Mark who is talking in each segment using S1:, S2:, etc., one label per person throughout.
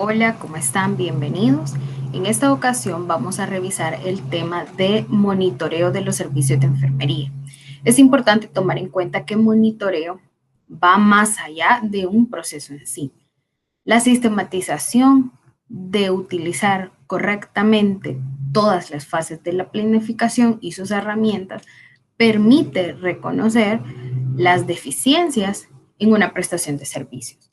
S1: Hola, ¿cómo están? Bienvenidos. En esta ocasión vamos a revisar el tema de monitoreo de los servicios de enfermería. Es importante tomar en cuenta que monitoreo va más allá de un proceso en sí. La sistematización de utilizar correctamente todas las fases de la planificación y sus herramientas permite reconocer las deficiencias en una prestación de servicios.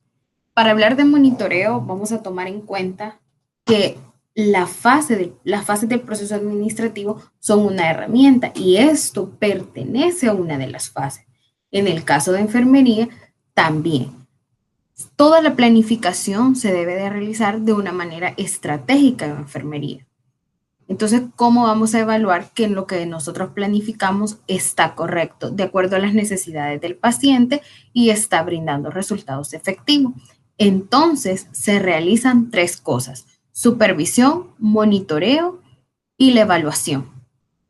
S1: Para hablar de monitoreo, vamos a tomar en cuenta que las fases del proceso administrativo son una herramienta y esto pertenece a una de las fases. En el caso de enfermería, también. Toda la planificación se debe de realizar de una manera estratégica en enfermería. Entonces, ¿cómo vamos a evaluar que lo que nosotros planificamos está correcto, de acuerdo a las necesidades del paciente y está brindando resultados efectivos? Entonces, se realizan tres cosas: supervisión, monitoreo y la evaluación.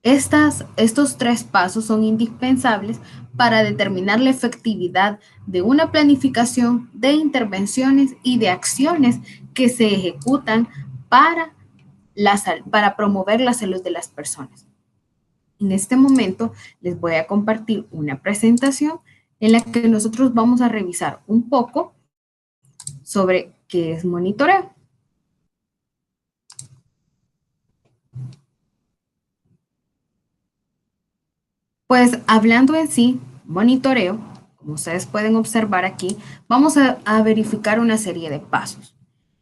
S1: Estos tres pasos son indispensables para determinar la efectividad de una planificación de intervenciones y de acciones que se ejecutan para para promover la salud de las personas. En este momento les voy a compartir una presentación en la que nosotros vamos a revisar un poco sobre qué es monitoreo. Pues hablando en sí, monitoreo, como ustedes pueden observar aquí, vamos a verificar una serie de pasos.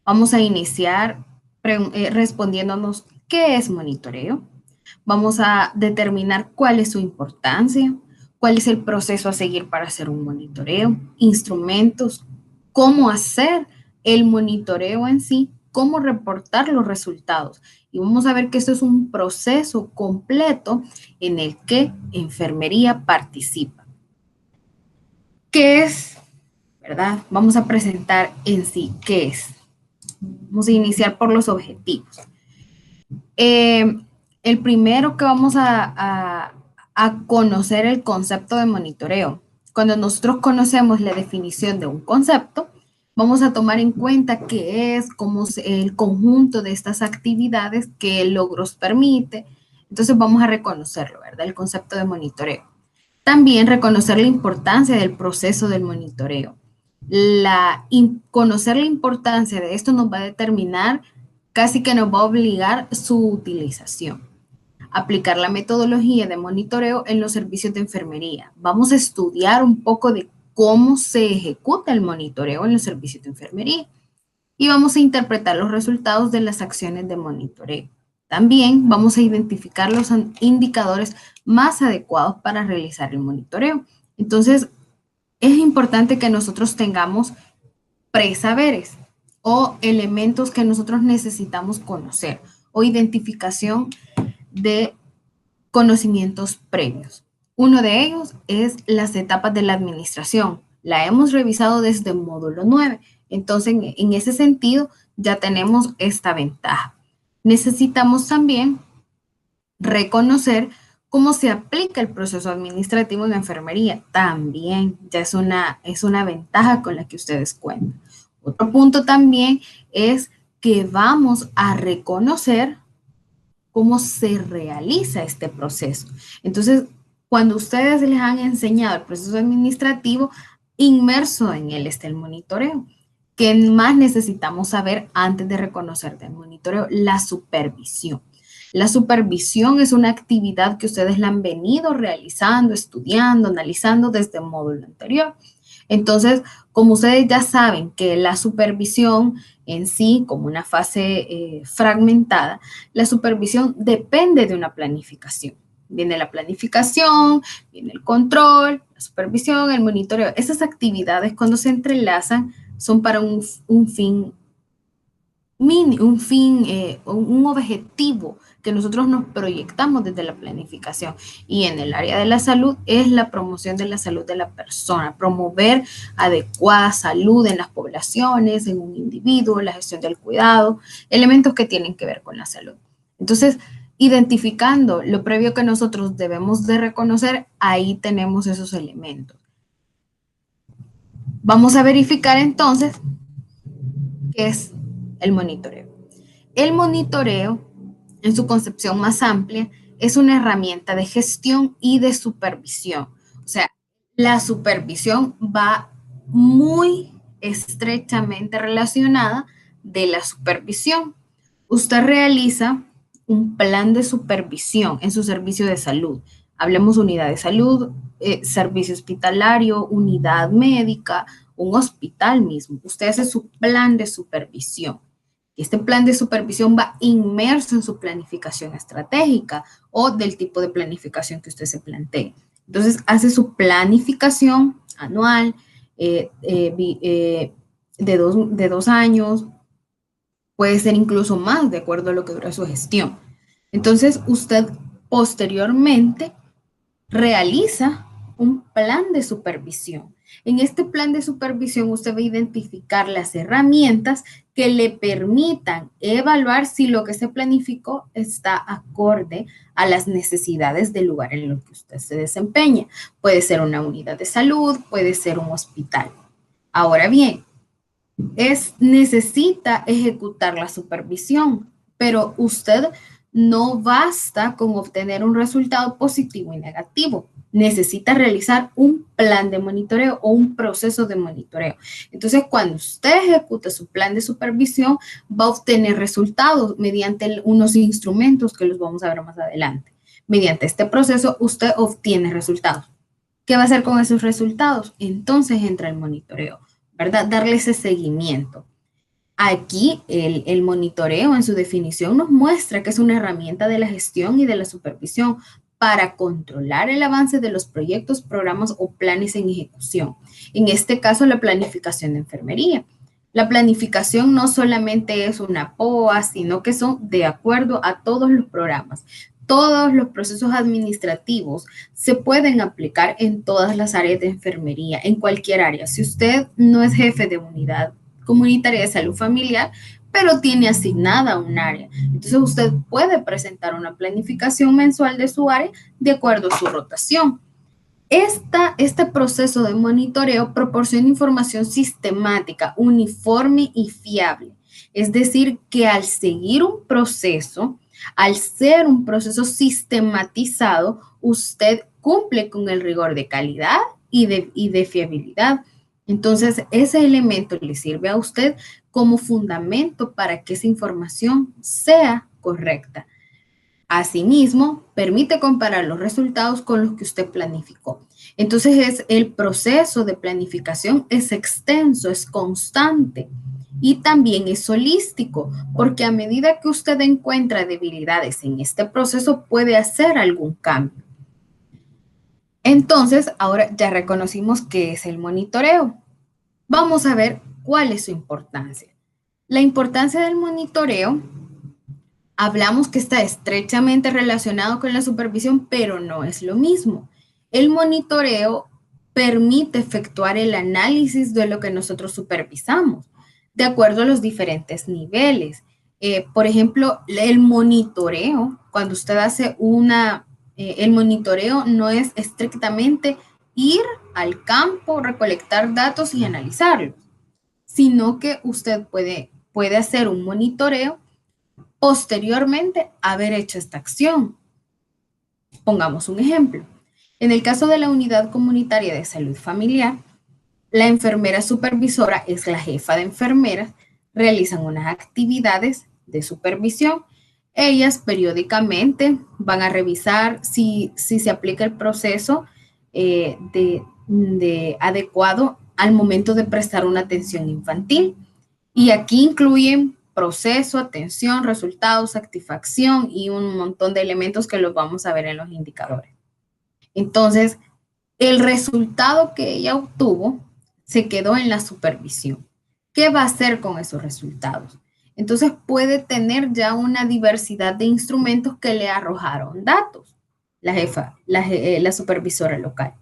S1: Vamos a iniciar respondiéndonos qué es monitoreo. Vamos a determinar cuál es su importancia, cuál es el proceso a seguir para hacer un monitoreo, instrumentos, cómo hacer el monitoreo en sí, cómo reportar los resultados. Y vamos a ver que esto es un proceso completo en el que enfermería participa. ¿Qué es? ¿Verdad? Vamos a presentar en sí qué es. Vamos a iniciar por los objetivos. El primero que vamos a conocer el concepto de monitoreo. Cuando nosotros conocemos la definición de un concepto, vamos a tomar en cuenta qué es, cómo es el conjunto de estas actividades que el logros permite. Entonces vamos a reconocerlo, ¿verdad? El concepto de monitoreo. También reconocer la importancia del proceso del monitoreo. Conocer la importancia de esto nos va a determinar, casi que nos va a obligar su utilización. Aplicar la metodología de monitoreo en los servicios de enfermería. Vamos a estudiar un poco de cómo se ejecuta el monitoreo en los servicios de enfermería y vamos a interpretar los resultados de las acciones de monitoreo. También vamos a identificar los indicadores más adecuados para realizar el monitoreo. Entonces, es importante que nosotros tengamos presaberes o elementos que nosotros necesitamos conocer o identificación de conocimientos previos. Uno de ellos es las etapas de la administración. La hemos revisado desde el módulo 9. Entonces, en ese sentido, ya tenemos esta ventaja. Necesitamos también reconocer cómo se aplica el proceso administrativo en la enfermería. También ya es una ventaja con la que ustedes cuentan. Otro punto también es que vamos a reconocer cómo se realiza este proceso. Entonces, cuando ustedes les han enseñado el proceso administrativo, inmerso en él está el monitoreo. ¿Qué más necesitamos saber antes de reconocer del monitoreo? La supervisión. La supervisión es una actividad que ustedes la han venido realizando, estudiando, analizando desde el módulo anterior. Entonces, como ustedes ya saben que la supervisión en sí, como una fase fragmentada, la supervisión depende de una planificación. Viene la planificación, viene el control, la supervisión, el monitoreo. Esas actividades cuando se entrelazan son para un fin un objetivo que nosotros nos proyectamos desde la planificación. Y en el área de la salud es la promoción de la salud de la persona, promover adecuada salud en las poblaciones, en un individuo, la gestión del cuidado, elementos que tienen que ver con la salud. Entonces, identificando lo previo que nosotros debemos de reconocer, ahí tenemos esos elementos. Vamos a verificar entonces qué es el monitoreo. El monitoreo, en su concepción más amplia, es una herramienta de gestión y de supervisión. O sea, la supervisión va muy estrechamente relacionada de la supervisión. Usted realiza un plan de supervisión en su servicio de salud. Hablemos unidad de salud, servicio hospitalario, unidad médica, un hospital mismo. Usted hace su plan de supervisión. Este plan de supervisión va inmerso en su planificación estratégica o del tipo de planificación que usted se plantee. Entonces, hace su planificación anual de 2 años, puede ser incluso más de acuerdo a lo que dura su gestión. Entonces, usted posteriormente realiza un plan de supervisión. En este plan de supervisión usted va a identificar las herramientas que le permitan evaluar si lo que se planificó está acorde a las necesidades del lugar en el que usted se desempeña. Puede ser una unidad de salud, puede ser un hospital. Ahora bien, necesita ejecutar la supervisión, pero usted no basta con obtener un resultado positivo y negativo. Necesita realizar un plan de monitoreo o un proceso de monitoreo. Entonces, cuando usted ejecuta su plan de supervisión, va a obtener resultados mediante unos instrumentos que los vamos a ver más adelante. Mediante este proceso, usted obtiene resultados. ¿Qué va a hacer con esos resultados? Entonces entra el monitoreo, ¿verdad? Darle ese seguimiento. Aquí el monitoreo en su definición nos muestra que es una herramienta de la gestión y de la supervisión para controlar el avance de los proyectos, programas o planes en ejecución. En este caso, la planificación de enfermería. La planificación no solamente es una POA, sino que son de acuerdo a todos los programas. Todos los procesos administrativos se pueden aplicar en todas las áreas de enfermería, en cualquier área. Si usted no es jefe de unidad comunitaria de salud familiar, pero tiene asignada un área. Entonces usted puede presentar una planificación mensual de su área de acuerdo a su rotación. Este proceso de monitoreo proporciona información sistemática, uniforme y fiable. Es decir, que al seguir un proceso, al ser un proceso sistematizado, usted cumple con el rigor de calidad y de fiabilidad. Entonces, ese elemento le sirve a usted como fundamento para que esa información sea correcta. Asimismo, permite comparar los resultados con los que usted planificó. Entonces, el proceso de planificación es extenso, es constante y también es holístico, porque a medida que usted encuentra debilidades en este proceso, puede hacer algún cambio. Entonces, ahora ya reconocimos qué es el monitoreo. Vamos a ver cuál es su importancia. La importancia del monitoreo, hablamos que está estrechamente relacionado con la supervisión, pero no es lo mismo. El monitoreo permite efectuar el análisis de lo que nosotros supervisamos, de acuerdo a los diferentes niveles. Por ejemplo, el monitoreo, cuando usted hace el monitoreo no es estrictamente ir al campo, recolectar datos y analizarlos, sino que usted puede hacer un monitoreo posteriormente a haber hecho esta acción. Pongamos un ejemplo. En el caso de la unidad comunitaria de salud familiar, la enfermera supervisora es la jefa de enfermeras, realizan unas actividades de supervisión. Ellas periódicamente van a revisar si se aplica el proceso adecuado al momento de prestar una atención infantil. Y aquí incluyen proceso, atención, resultados, satisfacción y un montón de elementos que los vamos a ver en los indicadores. Entonces, el resultado que ella obtuvo se quedó en la supervisión. ¿Qué va a hacer con esos resultados? Entonces puede tener ya una diversidad de instrumentos que le arrojaron datos, la supervisora local.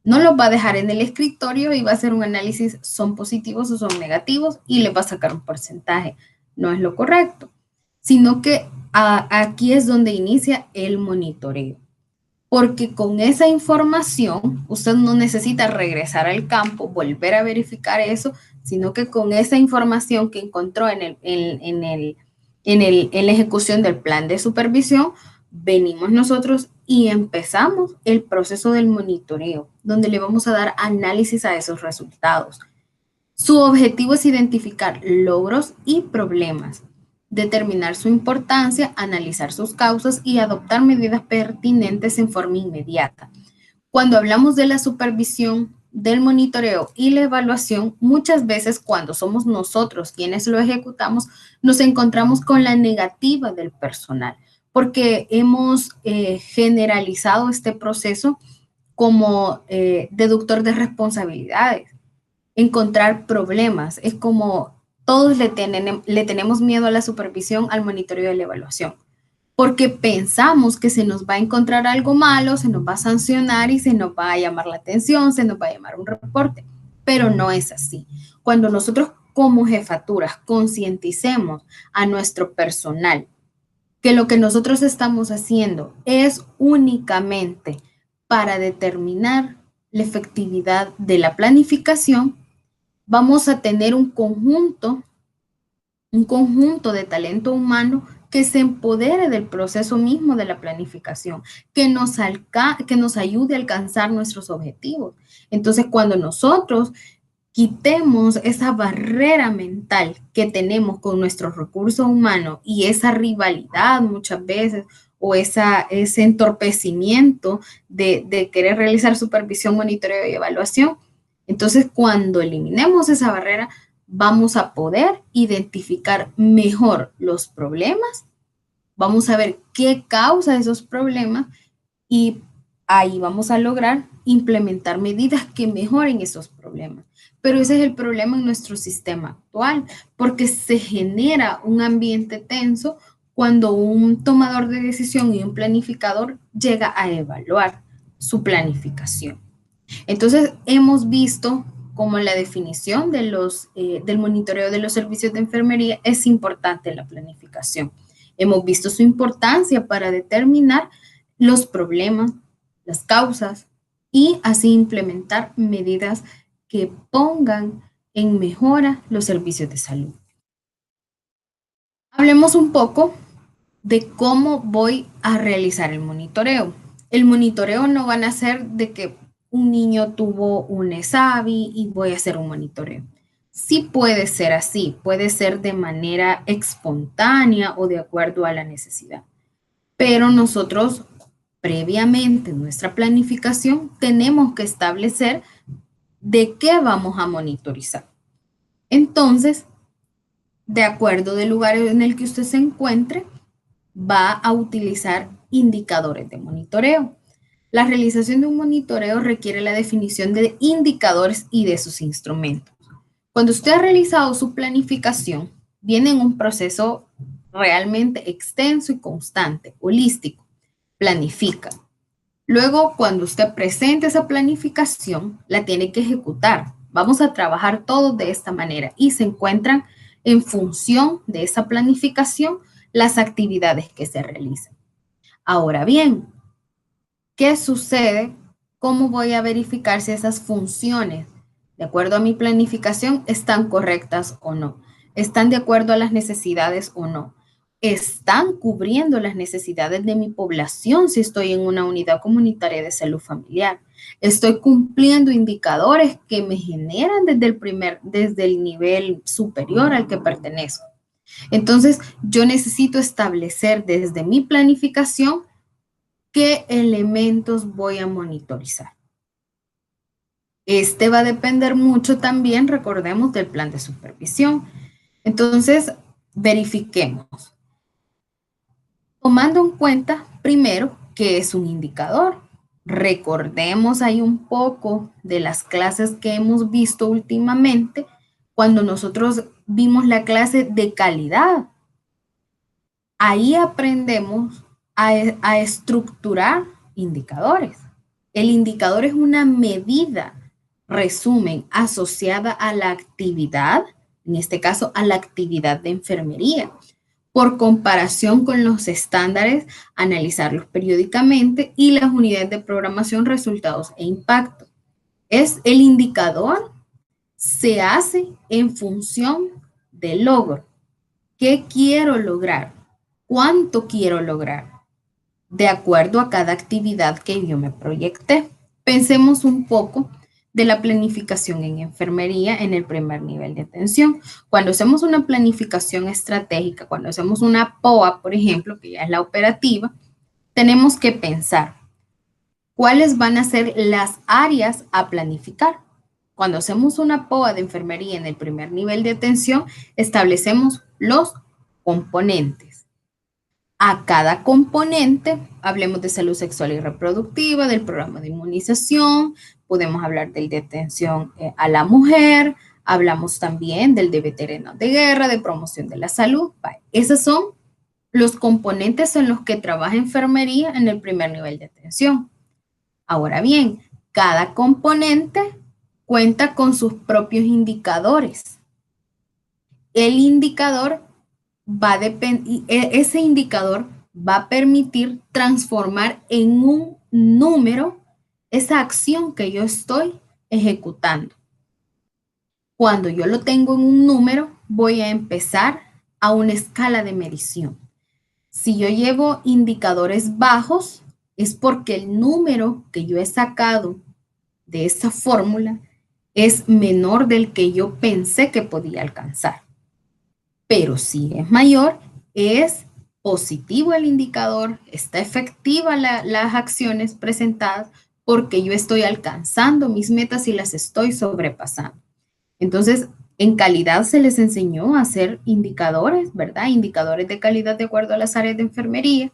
S1: No los va a dejar en el escritorio y va a hacer un análisis, son positivos o son negativos, y le va a sacar un porcentaje. No es lo correcto, sino que aquí es donde inicia el monitoreo. porque con esa información usted no necesita regresar al campo, volver a verificar eso, sino que con esa información que encontró en la ejecución del plan de supervisión, venimos nosotros y empezamos el proceso del monitoreo, donde le vamos a dar análisis a esos resultados. Su objetivo es identificar logros y problemas, determinar su importancia, analizar sus causas y adoptar medidas pertinentes en forma inmediata. Cuando hablamos de la supervisión, del monitoreo y la evaluación, muchas veces cuando somos nosotros quienes lo ejecutamos, nos encontramos con la negativa del personal, porque hemos generalizado este proceso como deductor de responsabilidades, encontrar problemas. Es como todos le tenemos miedo a la supervisión, al monitoreo y a la evaluación, porque pensamos que se nos va a encontrar algo malo, se nos va a sancionar y se nos va a llamar la atención, se nos va a llamar un reporte, pero no es así. Cuando nosotros como jefaturas concienticemos a nuestro personal que lo que nosotros estamos haciendo es únicamente para determinar la efectividad de la planificación, vamos a tener un conjunto de talento humano que se empodere del proceso mismo de la planificación, que nos ayude a alcanzar nuestros objetivos. Entonces, cuando nosotros quitemos esa barrera mental que tenemos con nuestros recursos humanos y esa rivalidad muchas veces o ese entorpecimiento de querer realizar supervisión, monitoreo y evaluación, entonces cuando eliminemos esa barrera, vamos a poder identificar mejor los problemas, vamos a ver qué causa esos problemas y ahí vamos a lograr implementar medidas que mejoren esos problemas. Pero ese es el problema en nuestro sistema actual, porque se genera un ambiente tenso cuando un tomador de decisión y un planificador llega a evaluar su planificación. Entonces, hemos visto como la definición del monitoreo de los servicios de enfermería es importante en la planificación. Hemos visto su importancia para determinar los problemas, las causas y así implementar medidas que pongan en mejora los servicios de salud. Hablemos un poco de cómo voy a realizar el monitoreo. El monitoreo no van a ser de que un niño tuvo un ESAVI y voy a hacer un monitoreo. Sí puede ser así, puede ser de manera espontánea o de acuerdo a la necesidad. Pero nosotros previamente en nuestra planificación tenemos que establecer de qué vamos a monitorizar. Entonces, de acuerdo del lugar en el que usted se encuentre, va a utilizar indicadores de monitoreo. La realización de un monitoreo requiere la definición de indicadores y de sus instrumentos. Cuando usted ha realizado su planificación, viene en un proceso realmente extenso y constante, holístico. Planifica. Luego, cuando usted presente esa planificación, la tiene que ejecutar. Vamos a trabajar todos de esta manera y se encuentran en función de esa planificación las actividades que se realizan. Ahora bien, ¿qué sucede? ¿Cómo voy a verificar si esas funciones, de acuerdo a mi planificación, están correctas o no? ¿Están de acuerdo a las necesidades o no? ¿Están cubriendo las necesidades de mi población si estoy en una unidad comunitaria de salud familiar? ¿Estoy cumpliendo indicadores que me generan desde el nivel superior al que pertenezco? Entonces, yo necesito establecer desde mi planificación qué elementos voy a monitorizar. Este va a depender mucho también, recordemos, del plan de supervisión. Entonces, verifiquemos. Tomando en cuenta, primero, qué es un indicador. Recordemos ahí un poco de las clases que hemos visto últimamente cuando nosotros vimos la clase de calidad. Ahí aprendemos a estructurar indicadores. El indicador es una medida, resumen, asociada a la actividad, en este caso a la actividad de enfermería. Por comparación con los estándares, analizarlos periódicamente y las unidades de programación, resultados e impacto. Es el indicador, se hace en función del logro. ¿Qué quiero lograr? ¿Cuánto quiero lograr? De acuerdo a cada actividad que yo me proyecté. Pensemos un poco de la planificación en enfermería en el primer nivel de atención. Cuando hacemos una planificación estratégica, cuando hacemos una POA, por ejemplo, que ya es la operativa, tenemos que pensar cuáles van a ser las áreas a planificar. Cuando hacemos una POA de enfermería en el primer nivel de atención, establecemos los componentes. A cada componente, hablemos de salud sexual y reproductiva, del programa de inmunización, podemos hablar del de atención a la mujer, hablamos también del de veteranos de guerra, de promoción de la salud. Esos son los componentes en los que trabaja enfermería en el primer nivel de atención. Ahora bien, cada componente cuenta con sus propios indicadores. El indicador ese indicador va a permitir transformar en un número esa acción que yo estoy ejecutando. Cuando yo lo tengo en un número, voy a empezar a una escala de medición. Si yo llevo indicadores bajos, es porque el número que yo he sacado de esa fórmula es menor del que yo pensé que podía alcanzar. Pero si es mayor, es positivo el indicador, está efectiva las acciones presentadas porque yo estoy alcanzando mis metas y las estoy sobrepasando. Entonces, en calidad se les enseñó a hacer indicadores, ¿verdad? Indicadores de calidad de acuerdo a las áreas de enfermería.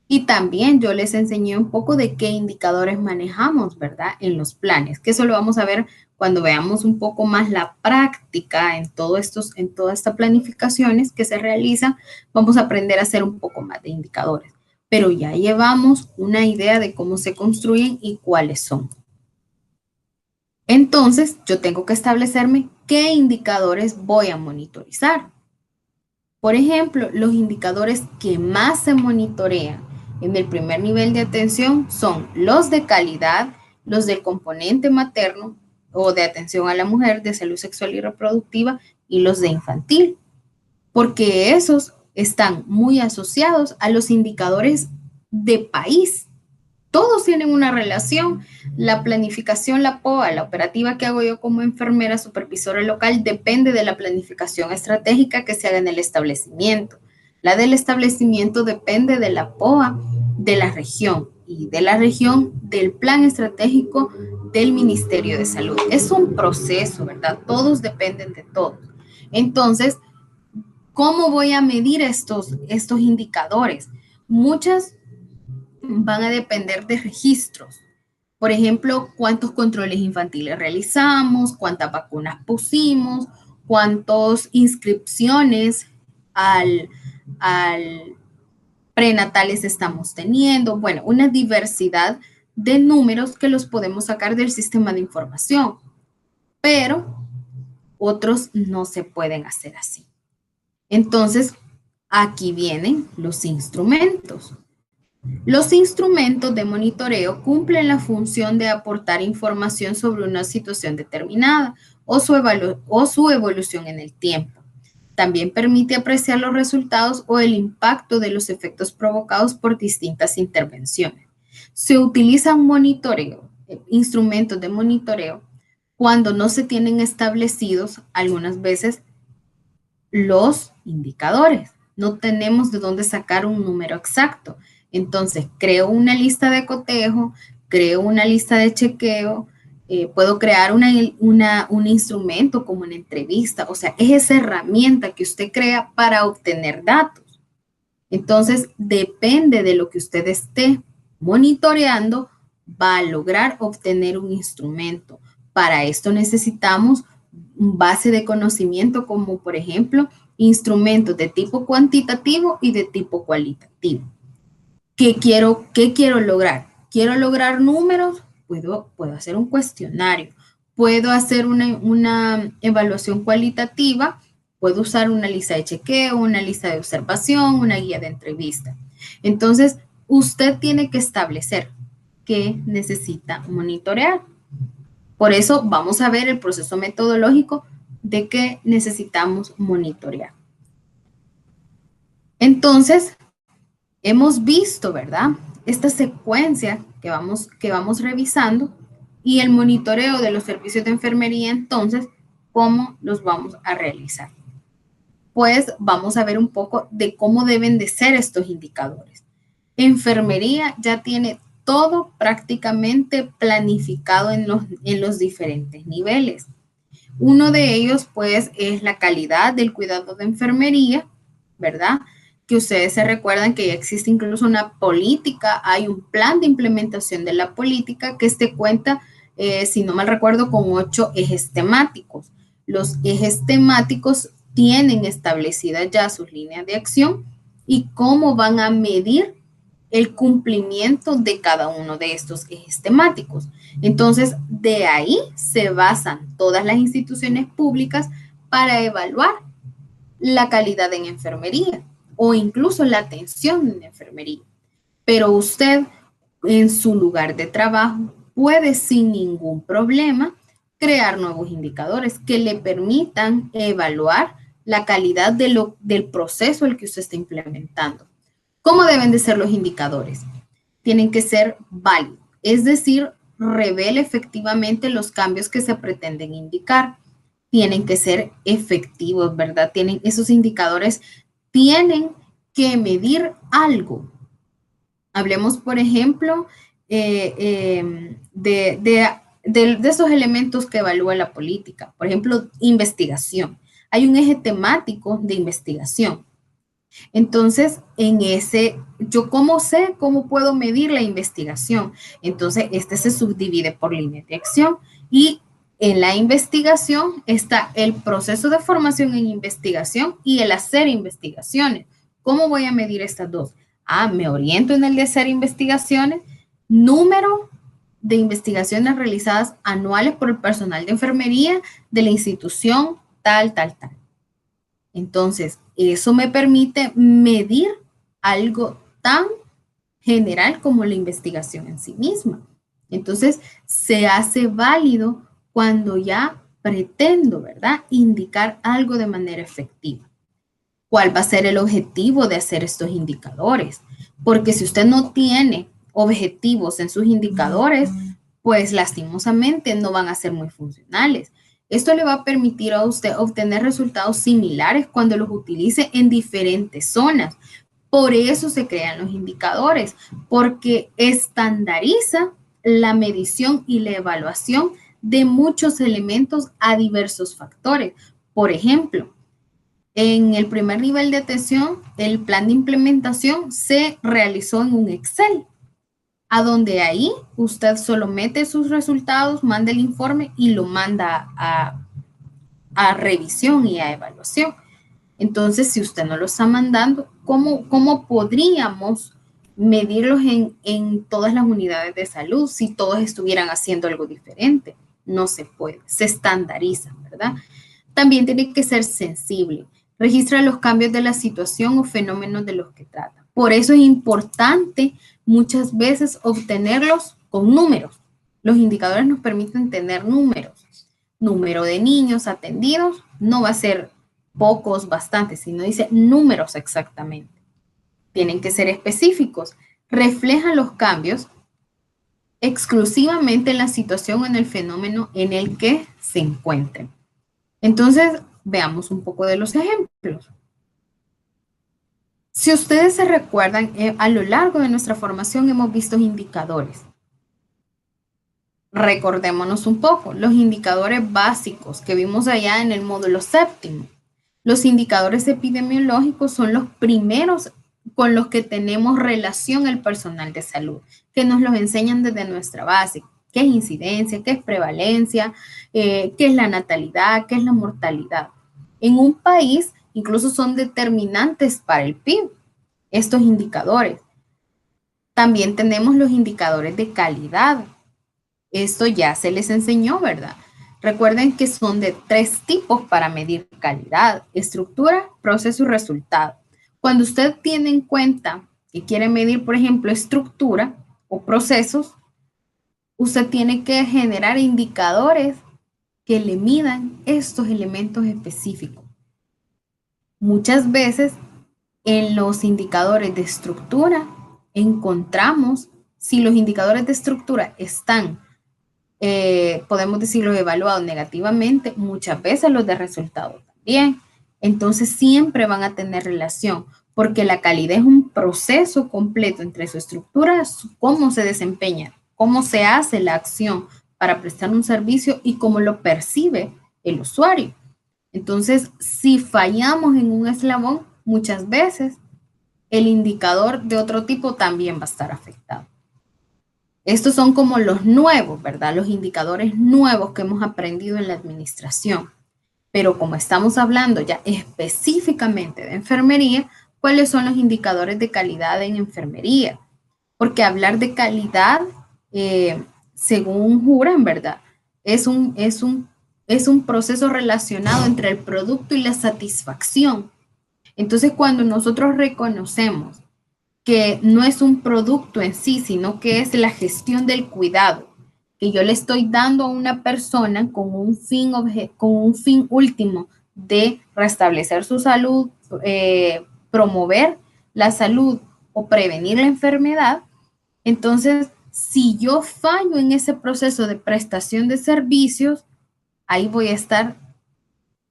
S1: Y también yo les enseñé un poco de qué indicadores manejamos, ¿verdad? En los planes, que eso lo vamos a ver cuando veamos un poco más la práctica en todas estas planificaciones que se realizan. Vamos a aprender a hacer un poco más de indicadores, pero ya llevamos una idea de cómo se construyen y cuáles son. Entonces, yo tengo que establecerme qué indicadores voy a monitorizar. Por ejemplo, los indicadores que más se monitorean en el primer nivel de atención son los de calidad, los del componente materno o de atención a la mujer, de salud sexual y reproductiva, y los de infantil, porque esos están muy asociados a los indicadores de país. Todos tienen una relación. La planificación, la POA, la operativa que hago yo como enfermera supervisora local, depende de la planificación estratégica que se haga en el establecimiento. La del establecimiento depende de la POA de la región y de la región del plan estratégico del Ministerio de Salud. Es un proceso, ¿verdad? Todos dependen de todos. Entonces, ¿cómo voy a medir estos indicadores? Muchas van a depender de registros. Por ejemplo, cuántos controles infantiles realizamos, cuántas vacunas pusimos, cuántas inscripciones al prenatales estamos teniendo. Bueno, una diversidad de números que los podemos sacar del sistema de información, pero otros no se pueden hacer así. Entonces, aquí vienen los instrumentos. Los instrumentos de monitoreo cumplen la función de aportar información sobre una situación determinada o su evolución en el tiempo. También permite apreciar los resultados o el impacto de los efectos provocados por distintas intervenciones. Se utilizan instrumentos de monitoreo cuando no se tienen establecidos algunas veces los indicadores. No tenemos de dónde sacar un número exacto. Entonces, creo una lista de cotejo, creo una lista de chequeo, puedo crear un instrumento como una entrevista. O sea, es esa herramienta que usted crea para obtener datos. Entonces, depende de lo que usted esté monitoreando, va a lograr obtener un instrumento. Para esto necesitamos base de conocimiento como, por ejemplo, instrumentos de tipo cuantitativo y de tipo cualitativo. ¿Qué quiero lograr? ¿Quiero lograr números? Puedo hacer un cuestionario. Puedo hacer una evaluación cualitativa Puede usar una lista de chequeo, una lista de observación, una guía de entrevista. Entonces, usted tiene que establecer qué necesita monitorear. Por eso vamos a ver el proceso metodológico de qué necesitamos monitorear. Entonces, hemos visto, ¿verdad? Esta secuencia que vamos revisando y el monitoreo de los servicios de enfermería, entonces, ¿cómo los vamos a realizar? Pues vamos a ver un poco de cómo deben de ser estos indicadores. Enfermería ya tiene todo prácticamente planificado en los diferentes niveles. Uno de ellos, pues, es la calidad del cuidado de enfermería, ¿verdad? Que ustedes se recuerdan que ya existe incluso una política, hay un plan de implementación de la política que cuenta, si no mal recuerdo, con 8 ejes temáticos. Los ejes temáticos tienen establecidas ya sus líneas de acción y cómo van a medir el cumplimiento de cada uno de estos ejes temáticos. Entonces, de ahí se basan todas las instituciones públicas para evaluar la calidad en enfermería o incluso la atención en enfermería. Pero usted en su lugar de trabajo puede sin ningún problema crear nuevos indicadores que le permitan evaluar la calidad del proceso el que usted está implementando. ¿Cómo deben de ser los indicadores? Tienen que ser válidos, es decir, revela efectivamente los cambios que se pretenden indicar. Tienen que ser efectivos, ¿verdad? Esos indicadores tienen que medir algo. Hablemos, por ejemplo, de esos elementos que evalúa la política. Por ejemplo, investigación. Hay un eje temático de investigación. Entonces, yo cómo sé, cómo puedo medir la investigación. Entonces, se subdivide por líneas de acción y en la investigación está el proceso de formación en investigación y el hacer investigaciones. ¿Cómo voy a medir estas dos? Me oriento en el de hacer investigaciones, número de investigaciones realizadas anuales por el personal de enfermería de la institución tal. Entonces, eso me permite medir algo tan general como la investigación en sí misma. Entonces, se hace válido cuando ya pretendo, ¿verdad?, indicar algo de manera efectiva. ¿Cuál va a ser el objetivo de hacer estos indicadores? Porque si usted no tiene objetivos en sus indicadores, pues lastimosamente no van a ser muy funcionales. Esto le va a permitir a usted obtener resultados similares cuando los utilice en diferentes zonas. Por eso se crean los indicadores, porque estandariza la medición y la evaluación de muchos elementos a diversos factores. Por ejemplo, en el primer nivel de atención, el plan de implementación se realizó en un Excel, a donde ahí usted solo mete sus resultados, manda el informe y lo manda a revisión y a evaluación. Entonces, si usted no lo está mandando, ¿cómo podríamos medirlos en todas las unidades de salud si todos estuvieran haciendo algo diferente? No se puede, se estandariza, ¿verdad? También tiene que ser sensible. Registra los cambios de la situación o fenómenos de los que trata. Por eso es importante muchas veces obtenerlos con números. Los indicadores nos permiten tener números. Número de niños atendidos no va a ser pocos, bastantes, sino dice números exactamente. Tienen que ser específicos. Reflejan los cambios exclusivamente en la situación o en el fenómeno en el que se encuentren. Entonces, veamos un poco de los ejemplos. Si ustedes se recuerdan, a lo largo de nuestra formación hemos visto indicadores. Recordémonos un poco, los indicadores básicos que vimos allá en el módulo séptimo. Los indicadores epidemiológicos son los primeros con los que tenemos relación el personal de salud, que nos los enseñan desde nuestra base. ¿Qué es incidencia? ¿Qué es prevalencia? ¿Qué es la natalidad? ¿Qué es la mortalidad? En un país incluso son determinantes para el PIB, estos indicadores. También tenemos los indicadores de calidad. Esto ya se les enseñó, ¿verdad? Recuerden que son de 3 tipos para medir calidad: estructura, proceso y resultado. Cuando usted tiene en cuenta que quiere medir, por ejemplo, estructura o procesos, usted tiene que generar indicadores que le midan estos elementos específicos. Muchas veces en los indicadores de estructura encontramos, si los indicadores de estructura están, podemos decirlo, evaluados negativamente, muchas veces los de resultado también. Entonces siempre van a tener relación, porque la calidad es un proceso completo entre su estructura, cómo se desempeña, cómo se hace la acción para prestar un servicio y cómo lo percibe el usuario. Entonces, si fallamos en un eslabón, muchas veces el indicador de otro tipo también va a estar afectado. Estos son como los nuevos, ¿verdad? Los indicadores nuevos que hemos aprendido en la administración. Pero como estamos hablando ya específicamente de enfermería, ¿cuáles son los indicadores de calidad en enfermería? Porque hablar de calidad, según juran, ¿verdad? Es un proceso relacionado entre el producto y la satisfacción. Entonces, cuando nosotros reconocemos que no es un producto en sí, sino que es la gestión del cuidado que yo le estoy dando a una persona con un fin último de restablecer su salud, promover la salud o prevenir la enfermedad. Entonces, si yo fallo en ese proceso de prestación de servicios, ahí voy a estar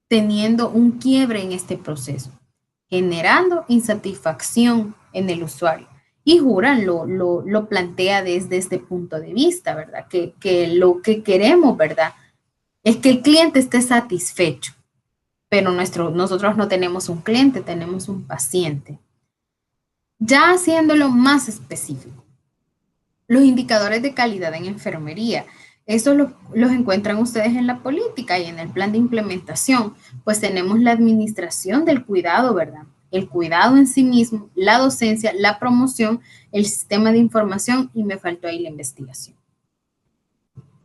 S1: teniendo un quiebre en este proceso, generando insatisfacción en el usuario. Y Juran lo plantea desde este punto de vista, ¿verdad? Que lo que queremos, ¿verdad? Es que el cliente esté satisfecho, pero nosotros no tenemos un cliente, tenemos un paciente. Ya haciéndolo más específico, los indicadores de calidad en enfermería, estos los encuentran ustedes en la política y en el plan de implementación, pues tenemos la administración del cuidado, ¿verdad? El cuidado en sí mismo, la docencia, la promoción, el sistema de información y me faltó ahí la investigación.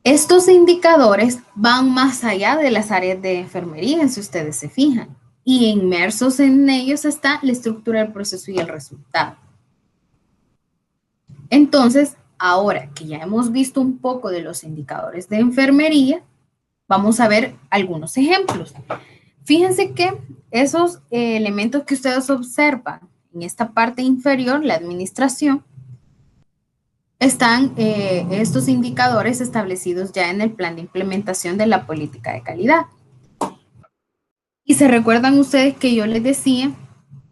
S1: Estos indicadores van más allá de las áreas de enfermería, si ustedes se fijan, y inmersos en ellos está la estructura del proceso y el resultado. Entonces, ahora que ya hemos visto un poco de los indicadores de enfermería, vamos a ver algunos ejemplos. Fíjense que esos elementos que ustedes observan en esta parte inferior, la administración, están estos indicadores establecidos ya en el plan de implementación de la política de calidad. Y se recuerdan ustedes que yo les decía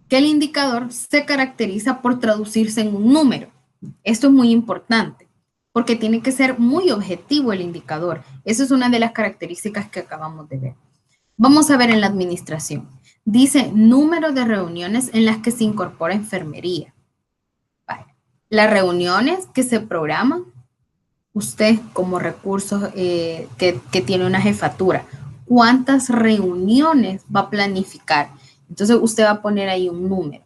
S1: que el indicador se caracteriza por traducirse en un número. Esto es muy importante porque tiene que ser muy objetivo el indicador. Esa es una de las características que acabamos de ver. Vamos a ver en la administración. Dice número de reuniones en las que se incorpora enfermería. Vale. Las reuniones que se programan, usted como recurso que tiene una jefatura, ¿cuántas reuniones va a planificar? Entonces usted va a poner ahí un número.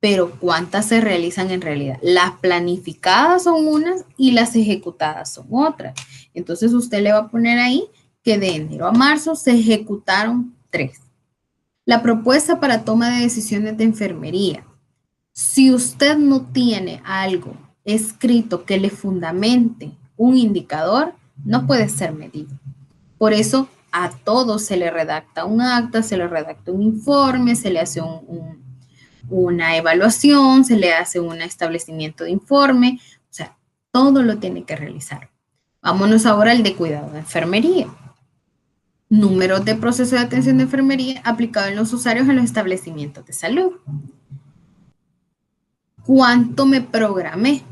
S1: Pero ¿cuántas se realizan en realidad? Las planificadas son unas y las ejecutadas son otras. Entonces usted le va a poner ahí que de enero a marzo se ejecutaron 3. La propuesta para toma de decisiones de enfermería. Si usted no tiene algo escrito que le fundamente un indicador, no puede ser medido. Por eso a todos se le redacta un acta, se le redacta un informe, se le hace una evaluación, se le hace un establecimiento de informe, o sea, todo lo tiene que realizar. Vámonos ahora al de cuidado de enfermería. Números de proceso de atención de enfermería aplicado en los usuarios en los establecimientos de salud. ¿Cuánto me programé?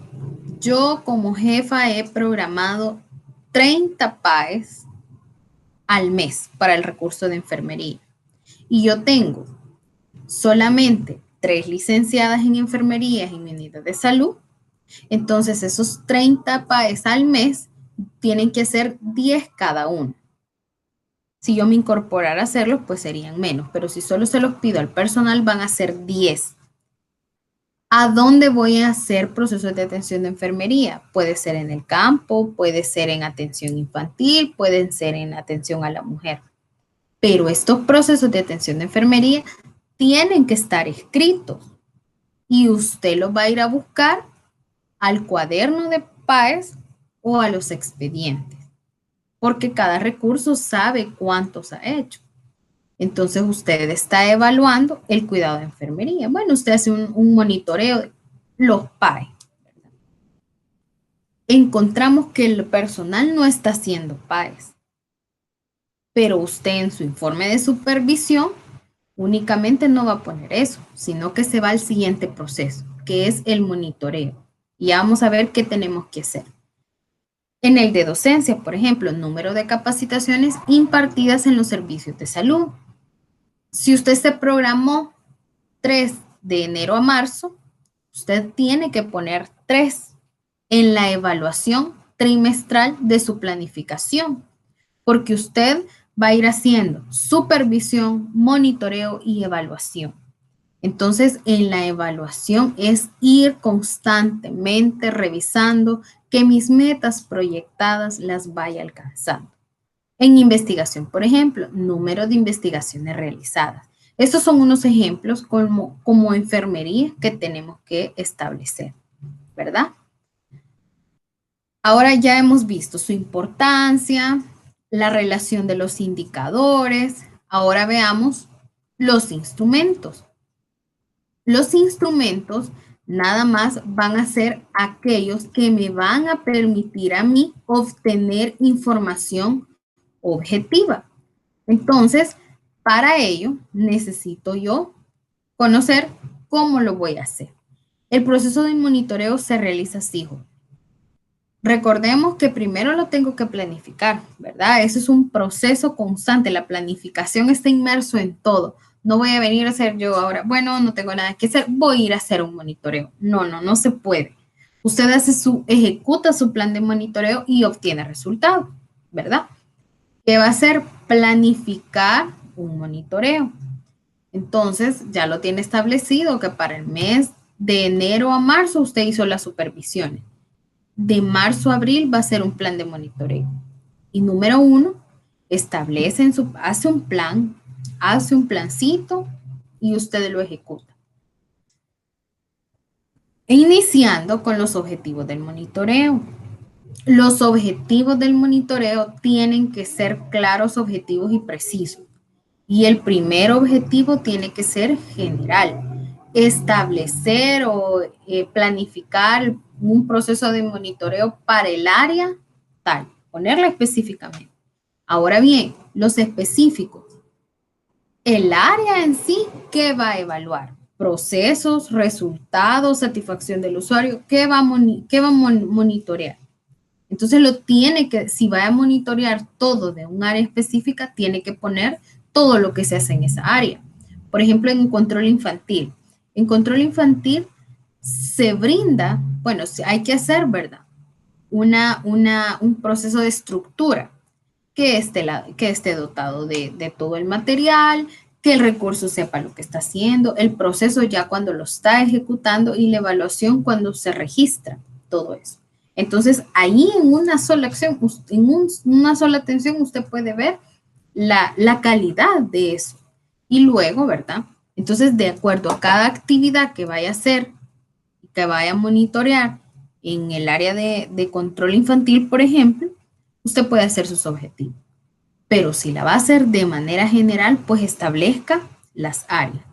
S1: Yo como jefa he programado 30 PAEs al mes para el recurso de enfermería. Y yo tengo solamente 3 licenciadas en enfermería en mi unidad de salud. Entonces, esos 30 PAEs al mes tienen que ser 10 cada uno. Si yo me incorporara a hacerlos, pues serían menos, pero si solo se los pido al personal, van a ser 10. ¿A dónde voy a hacer procesos de atención de enfermería? Puede ser en el campo, puede ser en atención infantil, pueden ser en atención a la mujer. Pero estos procesos de atención de enfermería tienen que estar escritos y usted los va a ir a buscar al cuaderno de PAES o a los expedientes, porque cada recurso sabe cuántos ha hecho. Entonces usted está evaluando el cuidado de enfermería. Bueno, usted hace un monitoreo de los PAES. Encontramos que el personal no está haciendo PAES, pero usted en su informe de supervisión únicamente no va a poner eso, sino que se va al siguiente proceso, que es el monitoreo. Y ya vamos a ver qué tenemos que hacer. En el de docencia, por ejemplo, número de capacitaciones impartidas en los servicios de salud. Si usted se programó 3 de enero a marzo, usted tiene que poner 3 en la evaluación trimestral de su planificación, porque usted va a ir haciendo supervisión, monitoreo y evaluación. Entonces, en la evaluación es ir constantemente revisando que mis metas proyectadas las vaya alcanzando. En investigación, por ejemplo, número de investigaciones realizadas. Estos son unos ejemplos como enfermería que tenemos que establecer, ¿verdad? Ahora ya hemos visto su importancia, la relación de los indicadores. Ahora veamos los instrumentos. Los instrumentos nada más van a ser aquellos que me van a permitir a mí obtener información objetiva. Entonces, para ello, necesito yo conocer cómo lo voy a hacer. El proceso de monitoreo se realiza así. Recordemos que primero lo tengo que planificar, ¿verdad? Eso es un proceso constante. La planificación está inmerso en todo. No voy a venir a hacer yo ahora, bueno, no tengo nada que hacer, voy a ir a hacer un monitoreo. No se puede. Usted ejecuta su plan de monitoreo y obtiene resultados, ¿verdad? ¿Qué va a hacer? Planificar un monitoreo. Entonces, ya lo tiene establecido que para el mes de enero a marzo usted hizo las supervisiones. De marzo a abril va a ser un plan de monitoreo. Y número 1, hace un plan, hace un plancito y usted lo ejecuta. Iniciando con los objetivos del monitoreo. Los objetivos del monitoreo tienen que ser claros, objetivos y precisos. Y el primer objetivo tiene que ser general. Establecer o planificar un proceso de monitoreo para el área tal, ponerla específicamente. Ahora bien, los específicos. El área en sí, ¿qué va a evaluar? Procesos, resultados, satisfacción del usuario, ¿qué va a monitorear? Entonces si va a monitorear todo de un área específica, tiene que poner todo lo que se hace en esa área. Por ejemplo, en control infantil. En control infantil se brinda, bueno, hay que hacer, ¿verdad? Un proceso de estructura que esté dotado de todo el material, que el recurso sepa lo que está haciendo, el proceso ya cuando lo está ejecutando y la evaluación cuando se registra, todo eso. Entonces, ahí en una sola acción, en una sola atención, usted puede ver la calidad de eso. Y luego, ¿verdad? Entonces, de acuerdo a cada actividad que vaya a hacer, que vaya a monitorear en el área de control infantil, por ejemplo, usted puede hacer sus objetivos. Pero si la va a hacer de manera general, pues establezca las áreas.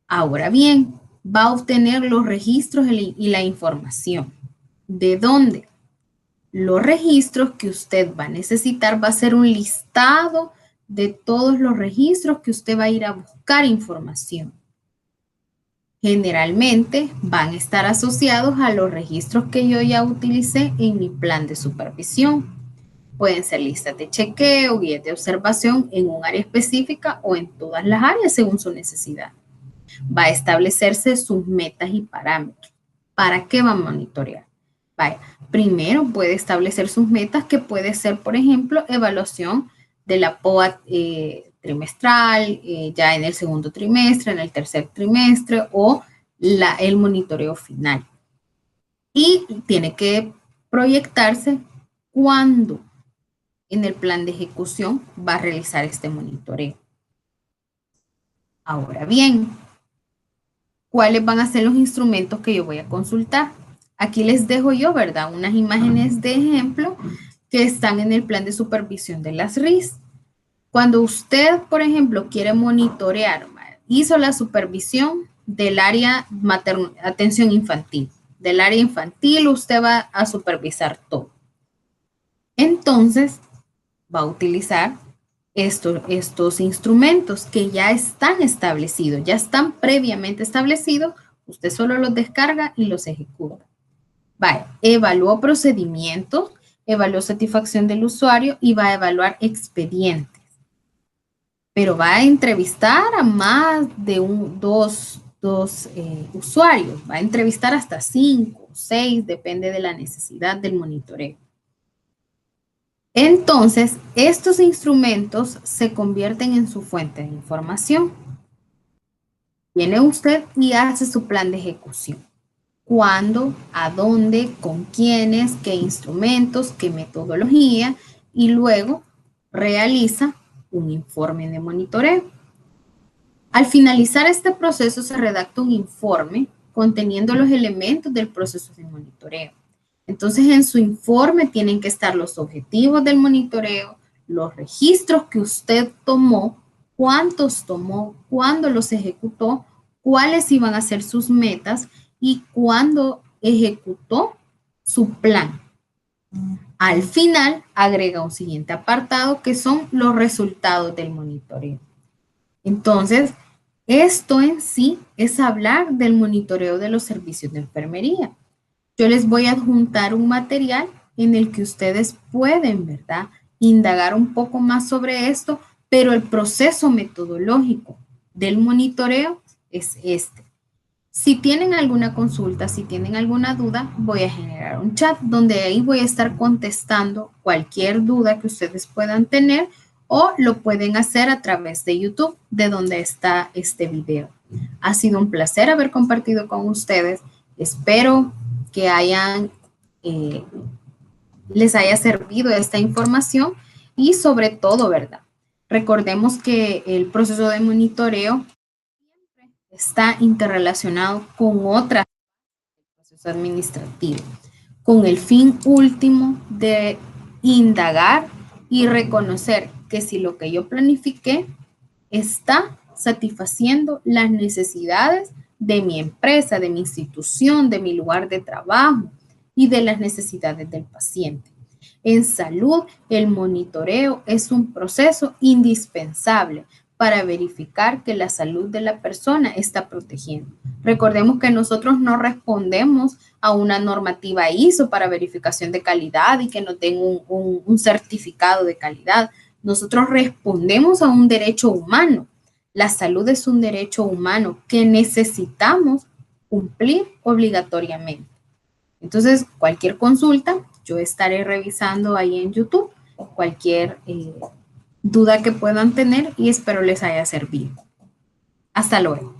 S1: Ahora bien, va a obtener los registros y la información. ¿De dónde? Los registros que usted va a necesitar va a ser un listado de todos los registros que usted va a ir a buscar información. Generalmente van a estar asociados a los registros que yo ya utilicé en mi plan de supervisión. Pueden ser listas de chequeo, guías de observación en un área específica o en todas las áreas según su necesidad. Va a establecerse sus metas y parámetros. ¿Para qué va a monitorear? Vaya, primero puede establecer sus metas que puede ser, por ejemplo, evaluación de la POA trimestral, ya en el segundo trimestre, en el tercer trimestre o el monitoreo final. Y tiene que proyectarse cuándo en el plan de ejecución va a realizar este monitoreo. Ahora bien, ¿cuáles van a ser los instrumentos que yo voy a consultar? Aquí les dejo yo, ¿verdad? Unas imágenes de ejemplo que están en el plan de supervisión de las RIS. Cuando usted, por ejemplo, quiere monitorear, hizo la supervisión del área atención infantil. Del área infantil usted va a supervisar todo. Entonces, va a utilizar estos instrumentos que ya están establecidos, ya están previamente establecidos, usted solo los descarga y los ejecuta. Vaya, evaluó procedimientos, evaluó satisfacción del usuario y va a evaluar expedientes. Pero va a entrevistar a más de dos usuarios, va a entrevistar hasta 5, 6, depende de la necesidad del monitoreo. Entonces, estos instrumentos se convierten en su fuente de información. Viene usted y hace su plan de ejecución. ¿Cuándo? ¿A dónde? ¿Con quiénes? ¿Qué instrumentos? ¿Qué metodología? Y luego realiza un informe de monitoreo. Al finalizar este proceso se redacta un informe conteniendo los elementos del proceso de monitoreo. Entonces, en su informe tienen que estar los objetivos del monitoreo, los registros que usted tomó, cuántos tomó, cuándo los ejecutó, cuáles iban a ser sus metas y cuándo ejecutó su plan. Al final, agrega un siguiente apartado que son los resultados del monitoreo. Entonces, esto en sí es hablar del monitoreo de los servicios de enfermería. Yo les voy a adjuntar un material en el que ustedes pueden, ¿verdad?, indagar un poco más sobre esto, pero el proceso metodológico del monitoreo es este. Si tienen alguna consulta, si tienen alguna duda, voy a generar un chat donde ahí voy a estar contestando cualquier duda que ustedes puedan tener o lo pueden hacer a través de YouTube, de donde está este video. Ha sido un placer haber compartido con ustedes. Espero que les haya servido esta información y sobre todo, ¿verdad? Recordemos que el proceso de monitoreo está interrelacionado con otras procesos administrativos, con el fin último de indagar y reconocer que si lo que yo planifiqué está satisfaciendo las necesidades de mi empresa, de mi institución, de mi lugar de trabajo y de las necesidades del paciente. En salud, el monitoreo es un proceso indispensable para verificar que la salud de la persona está protegiendo. Recordemos que nosotros no respondemos a una normativa ISO para verificación de calidad y que nos den un certificado de calidad. Nosotros respondemos a un derecho humano. La salud es un derecho humano que necesitamos cumplir obligatoriamente. Entonces, cualquier consulta, yo estaré revisando ahí en YouTube cualquier duda que puedan tener y espero les haya servido. Hasta luego.